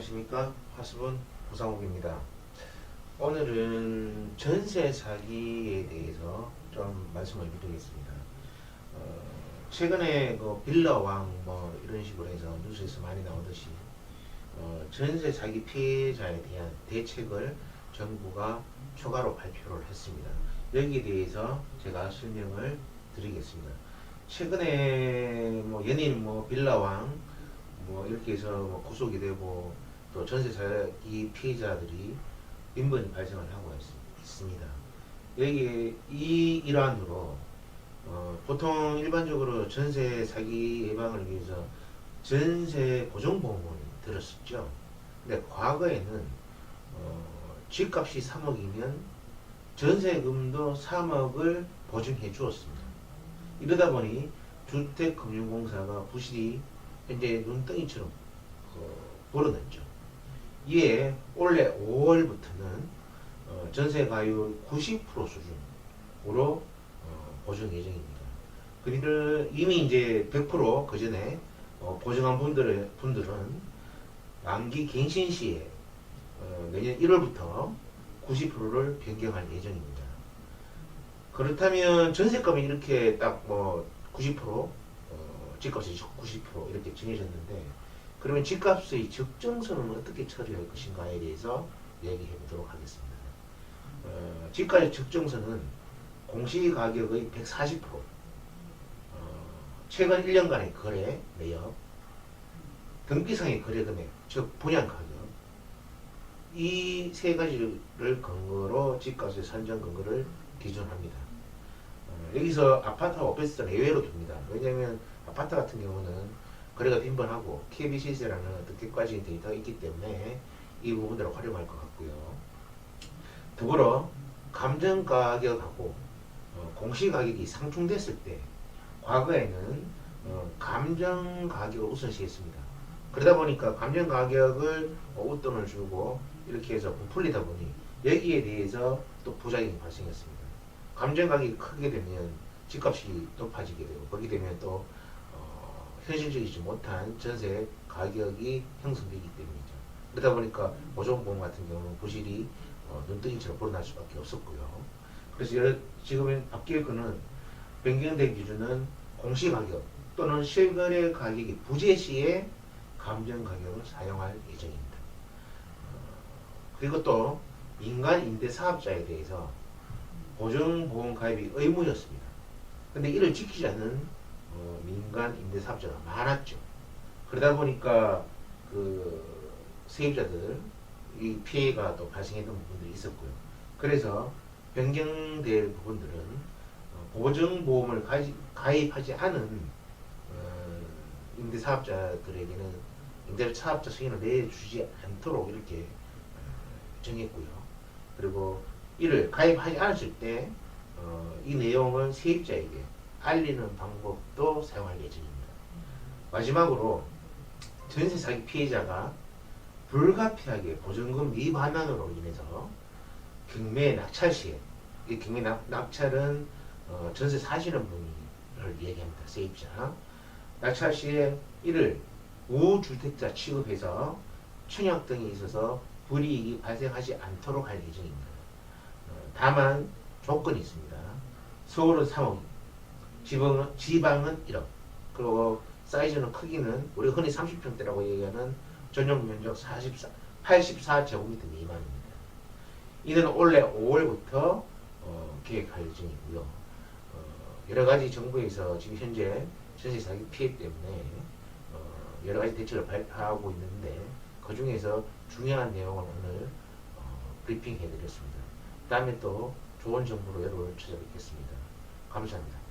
안녕하십니까. 화수분 고상욱입니다. 오늘은 전세 사기에 대해서 좀 말씀을 드리겠습니다. 최근에 그 빌라왕 뭐 이런 식으로 해서 뉴스에서 많이 나오듯이 전세 사기 피해자에 대한 대책을 정부가 추가로 발표를 했습니다. 여기에 대해서 제가 설명을 드리겠습니다. 최근에 뭐 연일 뭐 빌라왕 뭐 이렇게 해서 뭐 구속이 되고 또 전세 사기 피해자들이 빈번히 발생을 하고 있습니다. 여기에 이 일환으로 보통 일반적으로 전세 사기 예방을 위해서 전세 보증보험을 들었었죠. 근데 과거에는 집값이 3억이면 전세금도 3억을 보증해 주었습니다. 이러다 보니 주택금융공사가 부실이 현재 눈덩이처럼 벌어졌죠. 이에 올해 5월부터는 전세가율 90% 수준으로 보증 예정입니다. 그리고 이미 이제 100% 그 전에 보증한 분들은 만기 갱신 시에 내년 1월부터 90%를 변경할 예정입니다. 그렇다면 전세값이 이렇게 딱 뭐 90% 집값이 90% 이렇게 정해졌는데, 그러면 집값의 적정선은 어떻게 처리할 것인가에 대해서 얘기해 보도록 하겠습니다. 집값의 적정선은 공시가격의 140%, 최근 1년간의 거래 내역, 등기상의 거래 금액, 즉 분양가격, 이 세 가지를 근거로 집값의 산정 근거를 기준합니다. 여기서 아파트와 오피스텔은 예외로 둡니다. 왜냐하면 아파트 같은 경우는 거래가 빈번하고 KBC세라는 어떤 객관적인 데이터가 있기 때문에 이 부분들을 활용할 것 같고요. 더불어 감정가격하고 공시가격이 상충됐을 때 과거에는 감정가격을 우선시했습니다. 그러다 보니까 감정가격을 웃돈을 주고 이렇게 해서 부풀리다 보니 여기에 대해서 또 부작용이 발생했습니다. 감정가격이 크게 되면 집값이 높아지게 되고, 거기 되면 또 현실적이지 못한 전세 가격이 형성되기 때문이죠. 그러다 보니까 보증보험 같은 경우는 부실이 눈덩이처럼 불어날 수밖에 없었고요. 그래서 지금 바뀔 거는 변경된 기준은 공시가격 또는 실거래 가격이 부재 시에 감정가격을 사용할 예정입니다. 그리고 또 민간 임대사업자에 대해서 보증보험 가입이 의무였습니다. 근데 이를 지키지 않는 민간 임대사업자가 많았죠. 그러다 보니까 그 세입자들 이 피해가 또 발생했던 부분들이 있었고요. 그래서 변경될 부분들은 보증보험을 가입하지 않은 임대사업자들에게는 임대사업자 승인을 내주지 않도록 이렇게 정했고요. 그리고 이를 가입하지 않았을 때 이 내용을 세입자에게 알리는 방법도 사용할 예정입니다. 마지막으로 전세 사기 피해자가 불가피하게 보증금 미반환으로 인해서 경매 낙찰 시에, 이 경매 낙찰은 전세 사시는 분을 얘기합니다. 세입자 낙찰 시에 이를 우주택자 취급해서 청약 등이 있어서 불이익이 발생하지 않도록 할 예정입니다. 다만 조건이 있습니다. 서울은 3억, 지방은 1억, 그리고 사이즈는 크기는 우리 흔히 30평대라고 얘기하는 전용 면적 84제곱미터 미만입니다. 이는 올해 5월부터 계획할 예정이고요. 여러 가지 정부에서 지금 현재 전세 사기 피해 때문에 여러 가지 대책을 발표하고 있는데, 그 중에서 중요한 내용을 오늘 브리핑 해드렸습니다. 다음에 또 좋은 정보로 여러분을 찾아뵙겠습니다. 감사합니다.